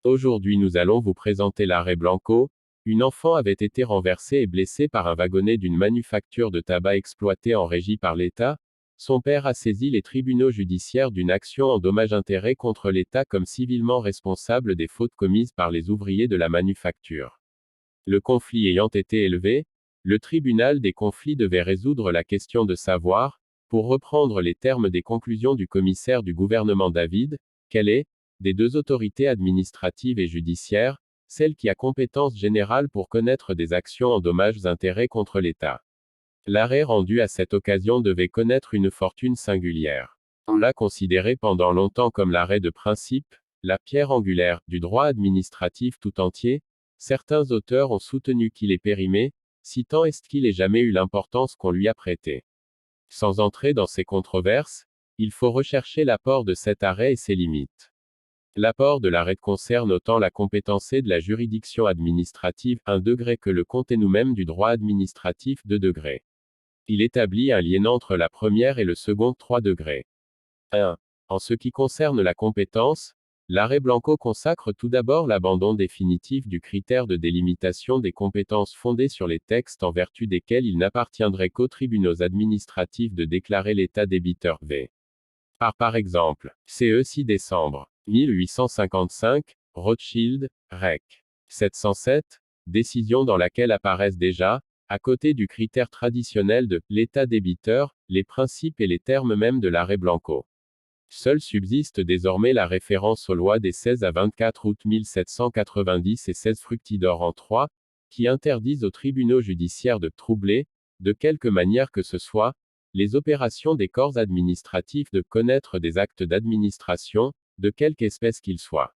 Aujourd'hui nous allons vous présenter l'arrêt Blanco. Une enfant avait été renversée et blessée par un wagonnet d'une manufacture de tabac exploitée en régie par l'État. Son père a saisi les tribunaux judiciaires d'une action en dommages-intérêts contre l'État comme civilement responsable des fautes commises par les ouvriers de la manufacture. Le conflit ayant été élevé, le tribunal des conflits devait résoudre la question de savoir, pour reprendre les termes des conclusions du commissaire du gouvernement David, quelle est, des deux autorités administratives et judiciaires, celle qui a compétence générale pour connaître des actions en dommages-intérêts contre l'État. L'arrêt rendu à cette occasion devait connaître une fortune singulière. On l'a considéré pendant longtemps comme l'arrêt de principe, la pierre angulaire, du droit administratif tout entier. Certains auteurs ont soutenu qu'il est périmé, si tant est qu'il ait jamais eu l'importance qu'on lui a prêtée. Sans entrer dans ces controverses, il faut rechercher l'apport de cet arrêt et ses limites. L'apport de l'arrêt concerne autant la compétence de la juridiction administrative 1 degré que le contenu même du droit administratif 2 degrés. Il établit un lien entre la première et le second 3 degrés. 1. En ce qui concerne la compétence, l'arrêt Blanco consacre tout d'abord l'abandon définitif du critère de délimitation des compétences fondées sur les textes en vertu desquels il n'appartiendrait qu'aux tribunaux administratifs de déclarer l'état débiteur v. Par exemple, CE 6 décembre 1855, Rothschild, Rec. 707, décision dans laquelle apparaissent déjà, à côté du critère traditionnel de l'état débiteur, les principes et les termes mêmes de l'arrêt Blanco. Seule subsiste désormais la référence aux lois des 16 à 24 août 1790 et 16 Fructidor en 3, qui interdisent aux tribunaux judiciaires de troubler, de quelque manière que ce soit, les opérations des corps administratifs de connaître des actes d'administration, de quelque espèce qu'ils soient.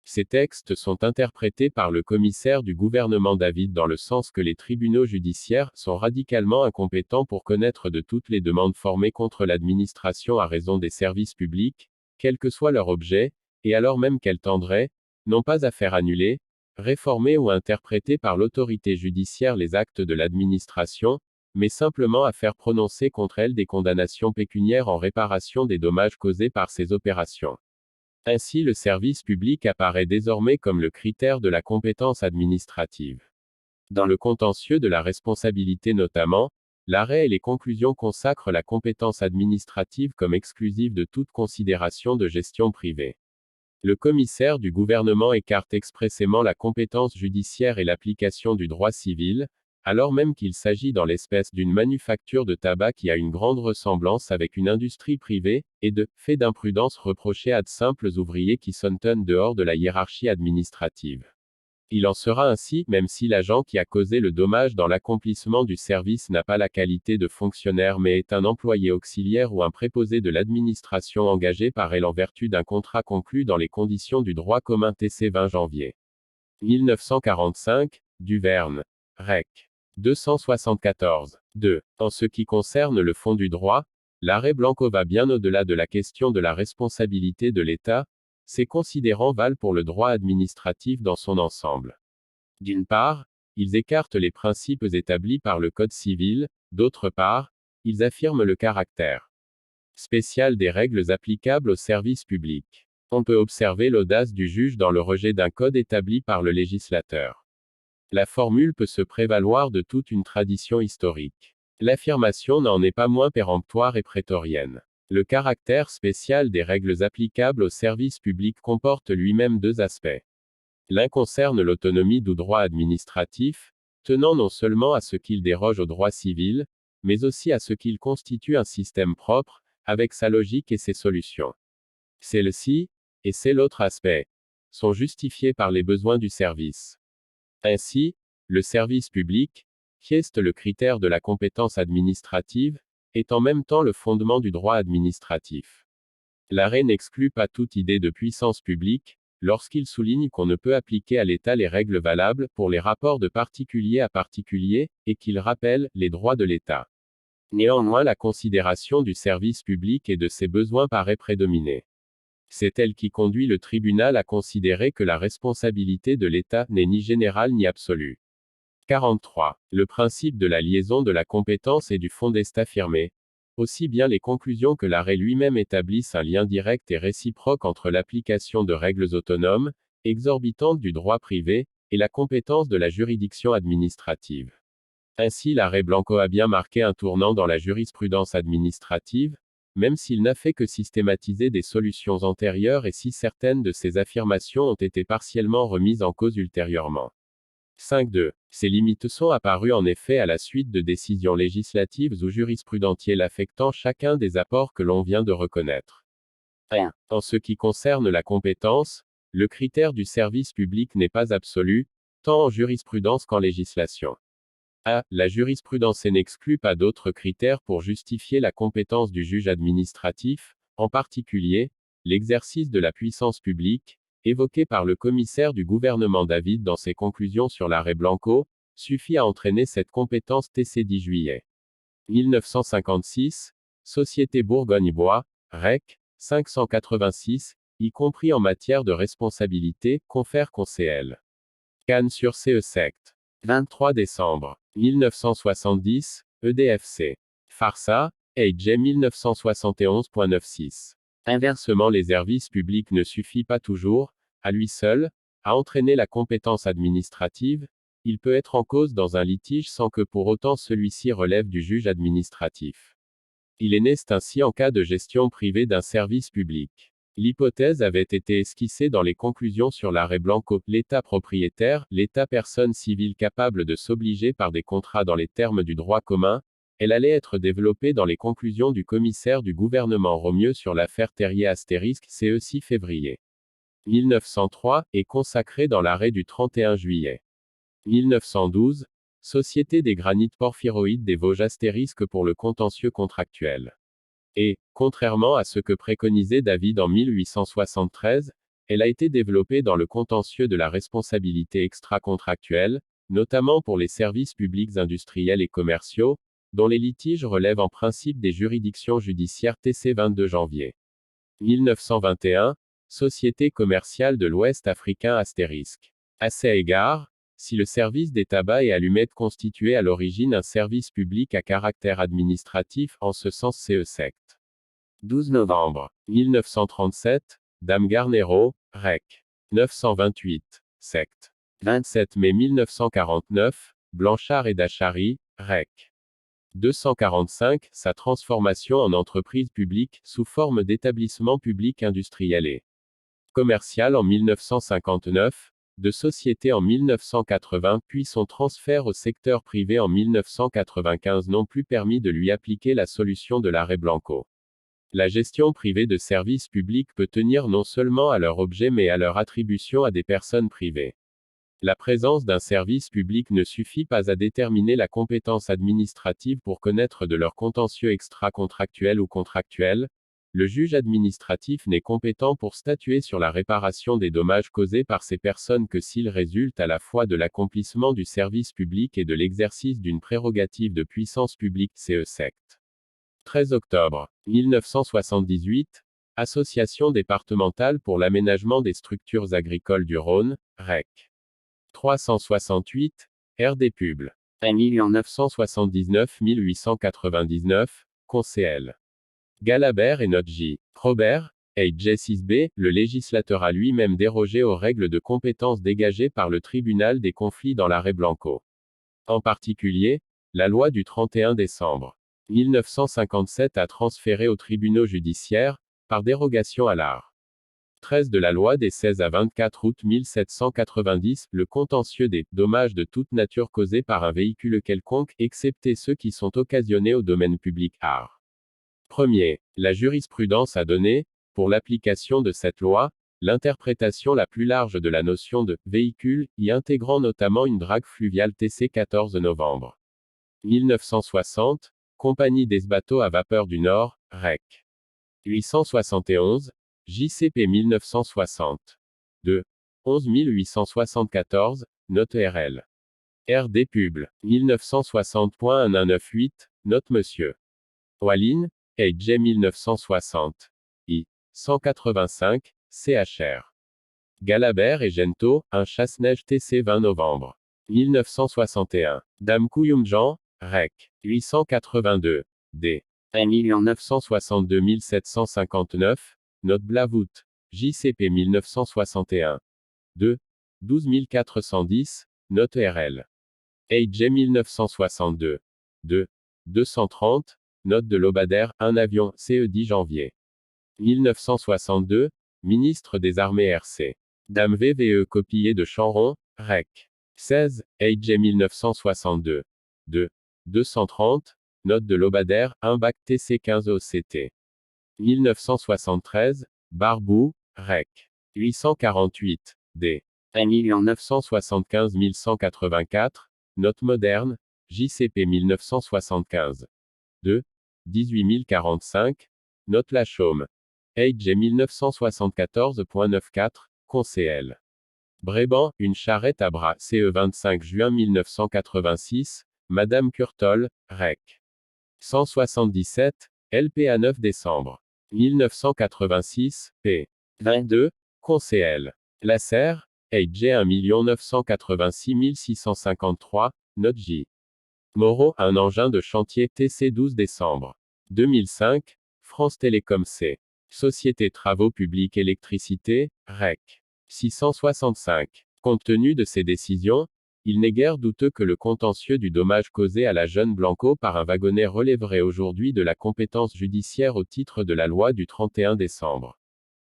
Ces textes sont interprétés par le commissaire du gouvernement David dans le sens que les tribunaux judiciaires sont radicalement incompétents pour connaître de toutes les demandes formées contre l'administration à raison des services publics, quel que soit leur objet, et alors même qu'elles tendraient, non pas à faire annuler, réformer ou interpréter par l'autorité judiciaire les actes de l'administration, mais simplement à faire prononcer contre elles des condamnations pécuniaires en réparation des dommages causés par ces opérations. Ainsi le service public apparaît désormais comme le critère de la compétence administrative. Dans le contentieux de la responsabilité notamment, l'arrêt et les conclusions consacrent la compétence administrative comme exclusive de toute considération de gestion privée. Le commissaire du gouvernement écarte expressément la compétence judiciaire et l'application du droit civil, alors même qu'il s'agit dans l'espèce d'une manufacture de tabac qui a une grande ressemblance avec une industrie privée, et de fait d'imprudence reprochée à de simples ouvriers qui sonnent dehors de la hiérarchie administrative. Il en sera ainsi, même si l'agent qui a causé le dommage dans l'accomplissement du service n'a pas la qualité de fonctionnaire mais est un employé auxiliaire ou un préposé de l'administration engagé par elle en vertu d'un contrat conclu dans les conditions du droit commun TC 20 janvier 1945, Duverne. Rec. 274. 2. En ce qui concerne le fond du droit, l'arrêt Blanco va bien au-delà de la question de la responsabilité de l'État. Ces considérants valent pour le droit administratif dans son ensemble. D'une part, ils écartent les principes établis par le Code civil, d'autre part, ils affirment le caractère spécial des règles applicables au service public. On peut observer l'audace du juge dans le rejet d'un code établi par le législateur. La formule peut se prévaloir de toute une tradition historique. L'affirmation n'en est pas moins péremptoire et prétorienne. Le caractère spécial des règles applicables au service public comporte lui-même deux aspects. L'un concerne l'autonomie du droit administratif, tenant non seulement à ce qu'il déroge au droit civil, mais aussi à ce qu'il constitue un système propre, avec sa logique et ses solutions. Celle-ci, et c'est l'autre aspect, sont justifiées par les besoins du service. Ainsi, le service public, qui est le critère de la compétence administrative, est en même temps le fondement du droit administratif. L'arrêt n'exclut pas toute idée de puissance publique, lorsqu'il souligne qu'on ne peut appliquer à l'État les règles valables pour les rapports de particulier à particulier, et qu'il rappelle les droits de l'État. Néanmoins, la considération du service public et de ses besoins paraît prédominer. C'est elle qui conduit le tribunal à considérer que la responsabilité de l'État n'est ni générale ni absolue. 43. Le principe de la liaison de la compétence et du fond est affirmé. Aussi bien les conclusions que l'arrêt lui-même établissent un lien direct et réciproque entre l'application de règles autonomes, exorbitante du droit privé, et la compétence de la juridiction administrative. Ainsi l'arrêt Blanco a bien marqué un tournant dans la jurisprudence administrative, même s'il n'a fait que systématiser des solutions antérieures et si certaines de ses affirmations ont été partiellement remises en cause ultérieurement. 5.2. Ces limites sont apparues en effet à la suite de décisions législatives ou jurisprudentielles affectant chacun des apports que l'on vient de reconnaître. 1. En ce qui concerne la compétence, le critère du service public n'est pas absolu, tant en jurisprudence qu'en législation. A. La jurisprudence n'exclut pas d'autres critères pour justifier la compétence du juge administratif, en particulier, l'exercice de la puissance publique, évoqué par le commissaire du gouvernement David dans ses conclusions sur l'arrêt Blanco, suffit à entraîner cette compétence TC 10 juillet 1956, Société Bourgogne-Bois, Rec. 586, y compris en matière de responsabilité, confère conseil. Cannes sur CE Sect. 23 décembre 1970, EDFC. Farsa, AJ 1971.96. Inversement, les services publics ne suffit pas toujours, à lui seul, à entraîner la compétence administrative, il peut être en cause dans un litige sans que pour autant celui-ci relève du juge administratif. Il est né ainsi en cas de gestion privée d'un service public. L'hypothèse avait été esquissée dans les conclusions sur l'arrêt Blanco. L'État propriétaire, l'État personne civile capable de s'obliger par des contrats dans les termes du droit commun, elle allait être développée dans les conclusions du commissaire du gouvernement Romieux sur l'affaire Terrier CE 6 février 1903, et consacrée dans l'arrêt du 31 juillet 1912, Société des granites porphyroïdes des Vosges pour le contentieux contractuel. Et, contrairement à ce que préconisait David en 1873, elle a été développée dans le contentieux de la responsabilité extra-contractuelle, notamment pour les services publics industriels et commerciaux, dont les litiges relèvent en principe des juridictions judiciaires TC 22 janvier 1921, Société commerciale de l'Ouest africain *. À cet égard, si le service des tabacs et allumettes constituait à l'origine un service public à caractère administratif, en ce sens CE Sect. 12 novembre 1937, Dame Garnero, Rec. 928, Sect. 27 mai 1949, Blanchard et Dachary, Rec. 245, sa transformation en entreprise publique, sous forme d'établissement public industriel et commercial en 1959, de société en 1980 puis son transfert au secteur privé en 1995 n'ont plus permis de lui appliquer la solution de l'arrêt Blanco. La gestion privée de services publics peut tenir non seulement à leur objet mais à leur attribution à des personnes privées. La présence d'un service public ne suffit pas à déterminer la compétence administrative pour connaître de leur contentieux extra-contractuel ou contractuel. Le juge administratif n'est compétent pour statuer sur la réparation des dommages causés par ces personnes que s'ils résultent à la fois de l'accomplissement du service public et de l'exercice d'une prérogative de puissance publique CE Sect. 13 octobre 1978, Association départementale pour l'aménagement des structures agricoles du Rhône, Rec. 368, RD Publ. 979-1899, Conseil. Galabert et Note J. Robert, AJ 6b, le législateur a lui-même dérogé aux règles de compétence dégagées par le tribunal des conflits dans l'arrêt Blanco. En particulier, la loi du 31 décembre 1957 a transféré aux tribunaux judiciaires, par dérogation à l'art. 13 de la loi des 16 à 24 août 1790, le contentieux des dommages de toute nature causés par un véhicule quelconque, excepté ceux qui sont occasionnés au domaine public art. 1er. La jurisprudence a donné, pour l'application de cette loi, l'interprétation la plus large de la notion de véhicule, y intégrant notamment une drague fluviale TC 14 novembre 1960, Compagnie des bateaux à vapeur du Nord, Rec. 871, JCP 1960. 2. 11874, Note RL. RD Publ. 1960.1198, Note Monsieur. Walline, AJ 1960. I. 185, CHR. Galabert et Gento, un chasse-neige TC 20 novembre 1961. Dame Kouyumjan, Rec. 882. D. 962 759, Note Blavout. JCP 1961. 2. 12410, note RL. AJ 1962. 2. 230, note de Lobadère, un avion, CE 10 janvier 1962, ministre des Armées RC. Dame VVE copié de Chanron, Rec. 16, AJ 1962. 2. 230, note de Lobadère, un bac TC 15 OCT. 1973, Barbou, Rec. 848, D. 975 1184, note moderne, JCP 1975. 2. 18045, note la Chaume. AJ 1974.94, Conseil. Bréban, une charrette à bras, CE 25 juin 1986, Madame Curtol, Rec. 177, LPA 9 décembre 1986, p. 22, Conseil. Lasserre, AJ 1 986 653, note J. Moreau, un engin de chantier TC 12 décembre 2005, France Télécom C. Société Travaux Publics Électricité, REC. 665. Compte tenu de ces décisions, il n'est guère douteux que le contentieux du dommage causé à la jeune Blanco par un wagonnet relèverait aujourd'hui de la compétence judiciaire au titre de la loi du 31 décembre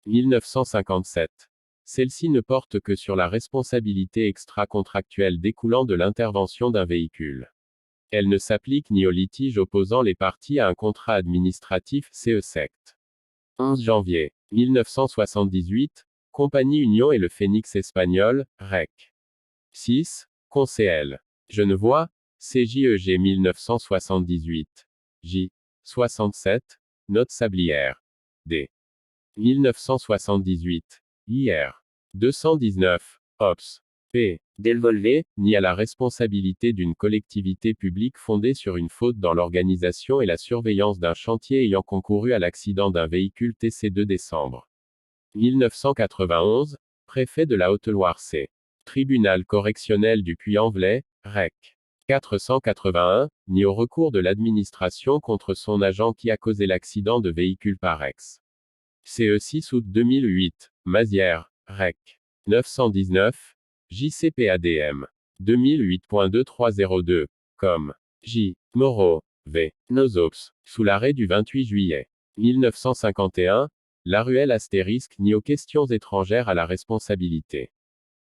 1957. Celle-ci ne porte que sur la responsabilité extra-contractuelle découlant de l'intervention d'un véhicule. Elle ne s'applique ni au litige opposant les parties à un contrat administratif CE-SECT. 11 janvier 1978, Compagnie Union et le Phénix espagnol, REC. 6, Conseil. Genevois, CJEG 1978. J. 67, Note Sablière. D. 1978. IR. 219, OPS. P. Delvolvé, ni à la responsabilité d'une collectivité publique fondée sur une faute dans l'organisation et la surveillance d'un chantier ayant concouru à l'accident d'un véhicule TC 2 décembre 1991, préfet de la Haute-Loire C. Tribunal correctionnel du Puy-en-Velay, REC. 481, ni au recours de l'administration contre son agent qui a causé l'accident de véhicule par ex. CE 6 août 2008, Mazières, REC. 919, JCPADM. 2008.2302, com. J. Moreau, V. Nozops, sous l'arrêt du 28 juillet 1951, la ruelle astérisque ni aux questions étrangères à la responsabilité.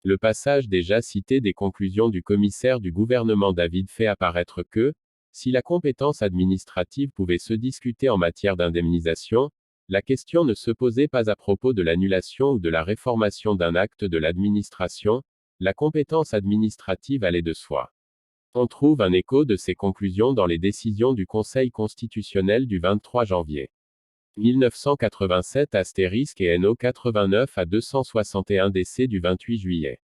Le passage déjà cité des conclusions du commissaire du gouvernement David fait apparaître que, si la compétence administrative pouvait se discuter en matière d'indemnisation, la question ne se posait pas à propos de l'annulation ou de la réformation d'un acte de l'administration, la compétence administrative allait de soi. On trouve un écho de ces conclusions dans les décisions du Conseil constitutionnel du 23 janvier 1987 et NO 89 à 261 DC du 28 juillet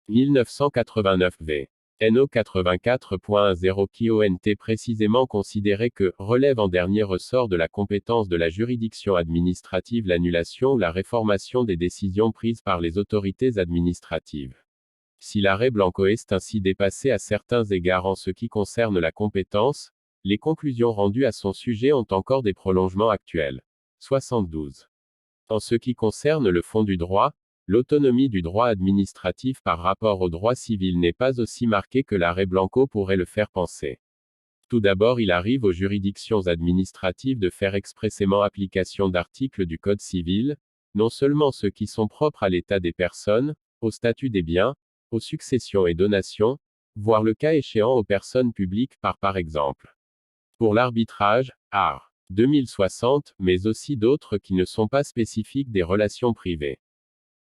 1989 V. NO 84.10 qui ont précisément considéré que relève en dernier ressort de la compétence de la juridiction administrative l'annulation ou la réformation des décisions prises par les autorités administratives. Si l'arrêt Blanco est ainsi dépassé à certains égards en ce qui concerne la compétence, les conclusions rendues à son sujet ont encore des prolongements actuels. 72. En ce qui concerne le fond du droit, l'autonomie du droit administratif par rapport au droit civil n'est pas aussi marquée que l'arrêt Blanco pourrait le faire penser. Tout d'abord, il arrive aux juridictions administratives de faire expressément application d'articles du Code civil, non seulement ceux qui sont propres à l'état des personnes, au statut des biens, aux successions et donations, voire le cas échéant aux personnes publiques par exemple. Pour l'arbitrage, art. 2060, mais aussi d'autres qui ne sont pas spécifiques des relations privées.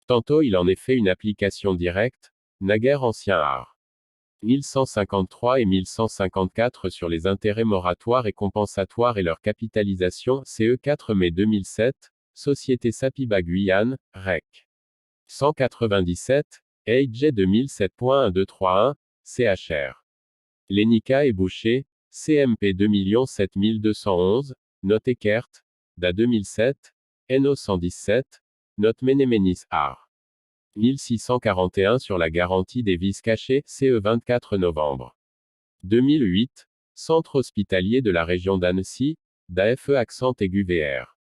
Tantôt il en est fait une application directe, naguère ancien art. 1153 et 1154 sur les intérêts moratoires et compensatoires et leur capitalisation, CE 4 mai 2007, Société Sapiba Guyane, REC. 197, AJ 2007.1231, CHR. Lénica et Boucher, CMP 2007211, Note Eckert, DA 2007, NO 117, Note Ménéménis AR. 1641 sur la garantie des vices cachés, CE 24 novembre 2008, Centre hospitalier de la région d'Annecy, DAFE accent aigu VR.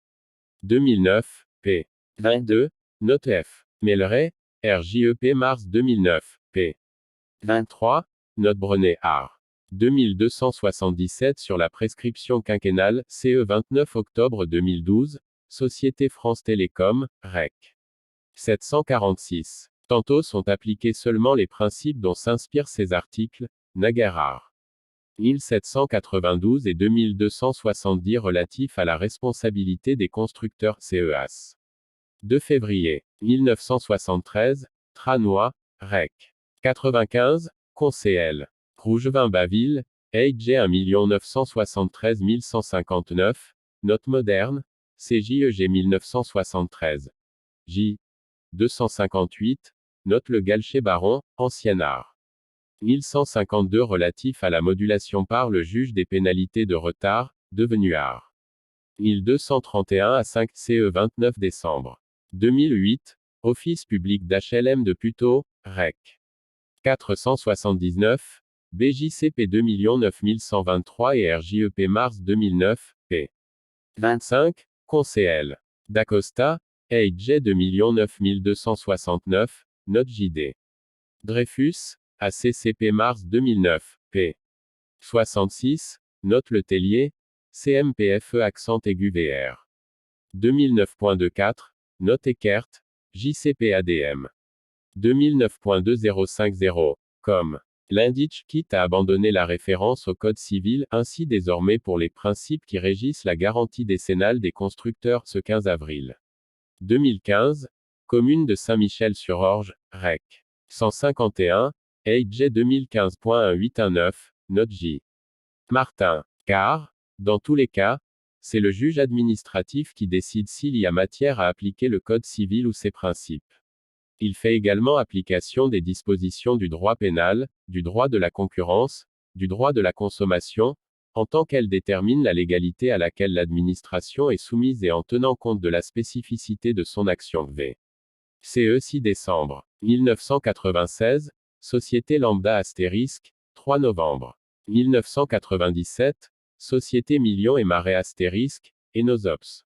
2009, p. 22, Note F. Melleret, RJEP mars 2009, p. 23, note Brenet Art. 2277 sur la prescription quinquennale, CE 29 octobre 2012, Société France Télécom, REC. 746. Tantôt sont appliqués seulement les principes dont s'inspirent ces articles, naguère rares. 1792 et 2270 relatifs à la responsabilité des constructeurs CEAS. 2 février 1973, Tranois, REC. 95, Conseil. Rougevin-Baville, AJ 1 973 159, Note moderne, CJEG 1973. J. 258, Note le Galcher-Baron, Ancien art. 1152 relatif à la modulation par le juge des pénalités de retard, devenu art. 1231 à 5 CE 29 décembre 2008, Office public d'HLM de Puteaux, REC. 479, BJCP 2 9123 et RJEP mars 2009, p. 25, Conseil. D'Acosta, AJ 2 9269, Note JD. Dreyfus, ACCP mars 2009, p. 66, Note Le Tellier, CMPFE accent aigu VR. 2009.24, Note Eckert, JCP ADM. 2009.2050, com. L'Inditch quitte à abandonner la référence au Code civil, ainsi désormais pour les principes qui régissent la garantie décennale des constructeurs ce 15 avril 2015, commune de Saint-Michel-sur-Orge, REC. 151, AJ 2015.1819, Note J. Martin. Car, dans tous les cas, c'est le juge administratif qui décide s'il y a matière à appliquer le Code civil ou ses principes. Il fait également application des dispositions du droit pénal, du droit de la concurrence, du droit de la consommation, en tant qu'elles déterminent la légalité à laquelle l'administration est soumise et en tenant compte de la spécificité de son action. V. CE 6 décembre 1996, Société Lambda astérisque, 3 novembre 1997, Société Million et Marais astérisque, Enosops.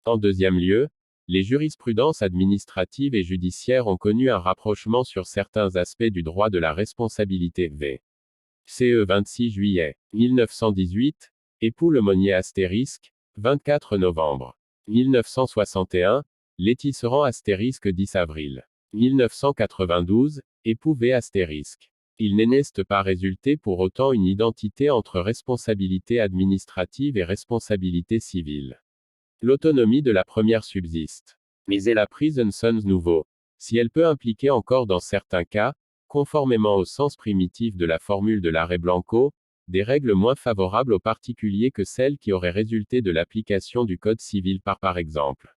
En deuxième lieu, les jurisprudences administratives et judiciaires ont connu un rapprochement sur certains aspects du droit de la responsabilité. V. CE 26 juillet 1918, Époux Lemonnier astérisque, 24 novembre 1961, Létisserand astérisque 10 avril 1992, Époux V astérisque. Il n'est pas résulté pour autant une identité entre responsabilité administrative et responsabilité civile. L'autonomie de la première subsiste. Mais elle a pris un sens nouveau. Si elle peut impliquer encore dans certains cas, conformément au sens primitif de la formule de l'arrêt Blanco, des règles moins favorables aux particuliers que celles qui auraient résulté de l'application du Code civil par exemple.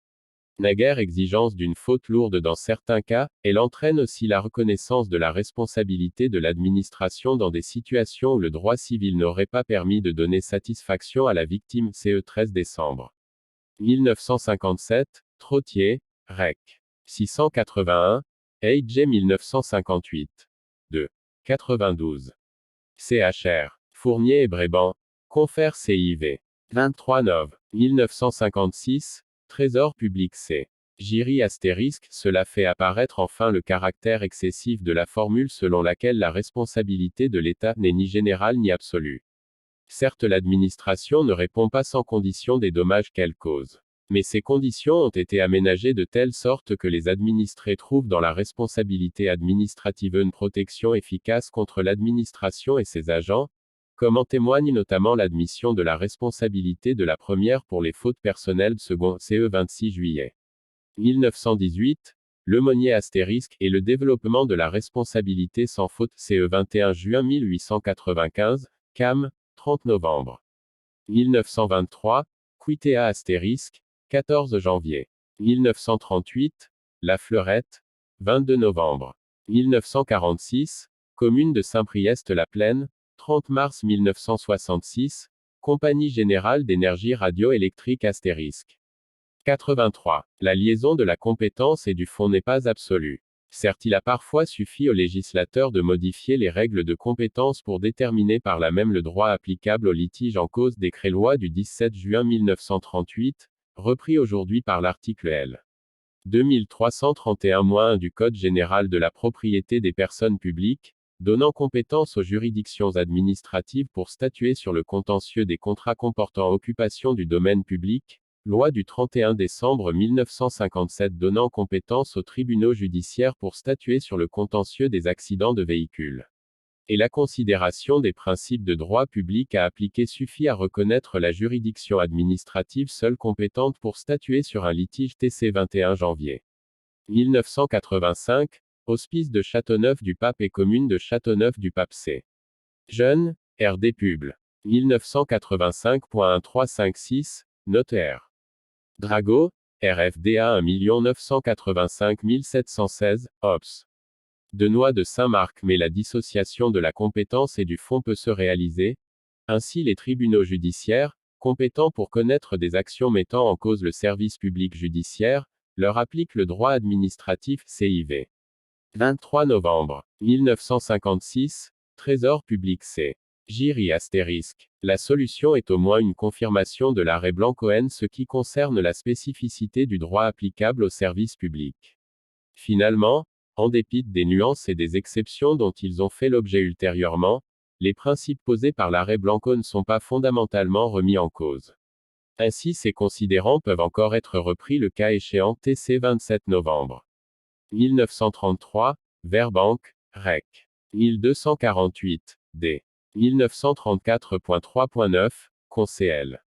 Naguère exigence d'une faute lourde dans certains cas, elle entraîne aussi la reconnaissance de la responsabilité de l'administration dans des situations où le droit civil n'aurait pas permis de donner satisfaction à la victime. CE 13 décembre 1957, Trottier, REC. 681, AJ 1958. 2. 92. CHR, Fournier et Bréban, Confère CIV. 23 nov. 1956, Trésor public C. Giry astérisque, cela fait apparaître enfin le caractère excessif de la formule selon laquelle la responsabilité de l'État n'est ni générale ni absolue. Certes, l'administration ne répond pas sans condition des dommages qu'elle cause. Mais ces conditions ont été aménagées de telle sorte que les administrés trouvent dans la responsabilité administrative une protection efficace contre l'administration et ses agents, comme en témoigne notamment l'admission de la responsabilité de la première pour les fautes personnelles second CE 26 juillet 1918, Lemonnier astérisque et le développement de la responsabilité sans faute CE 21 juin 1895, CAM, 30 novembre 1923, Quitea astérisque, 14 janvier 1938, La Fleurette, 22 novembre 1946, commune de Saint-Priest-la-Plaine, 30 mars 1966, Compagnie Générale d'Énergie Radioélectrique astérisque. 83. La liaison de la compétence et du fond n'est pas absolue. Certes, il a parfois suffi au législateur de modifier les règles de compétence pour déterminer par là même le droit applicable au litige en cause. Décret-loi du 17 juin 1938, repris aujourd'hui par l'article L. 2331-1 du Code général de la propriété des personnes publiques, donnant compétence aux juridictions administratives pour statuer sur le contentieux des contrats comportant occupation du domaine public, loi du 31 décembre 1957 donnant compétence aux tribunaux judiciaires pour statuer sur le contentieux des accidents de véhicules. Et la considération des principes de droit public à appliquer suffit à reconnaître la juridiction administrative seule compétente pour statuer sur un litige TC 21 janvier 1985, Hospice de Châteauneuf-du-Pape et Commune de Châteauneuf-du-Pape C. Jeune, RD Pub. 1985.1356, notaire. Drago, RFDA 1 985 716, OPS. Denois de Saint-Marc. Mais la dissociation de la compétence et du fond peut se réaliser. Ainsi les tribunaux judiciaires, compétents pour connaître des actions mettant en cause le service public judiciaire, leur appliquent le droit administratif, CIV. 23 novembre 1956, Trésor public C. Giri astérisque. La solution est au moins une confirmation de l'arrêt Blanco-N ce qui concerne la spécificité du droit applicable au service public. Finalement, en dépit des nuances et des exceptions dont ils ont fait l'objet ultérieurement, les principes posés par l'arrêt Blanco ne sont pas fondamentalement remis en cause. Ainsi ces considérants peuvent encore être repris le cas échéant TC 27 novembre 1933, Verbank, Rec. 1248, D. 1934.3.9, Conseil.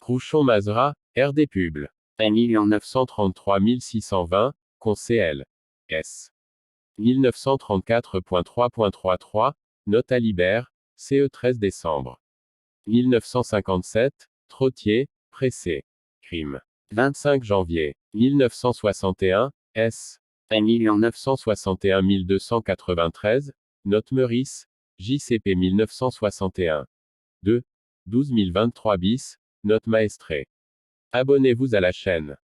Rouchon-Mazra, RD Pub. 1933-1620, Conseil. S. 1934.3.33, Note à Libère, CE 13 décembre 1957, Trottier, Pressé. Crime. 25 janvier 1961, S. 1961-1293, Note Meurice, JCP 1961. 2. 12023 bis, Note Maestré. Abonnez-vous à la chaîne.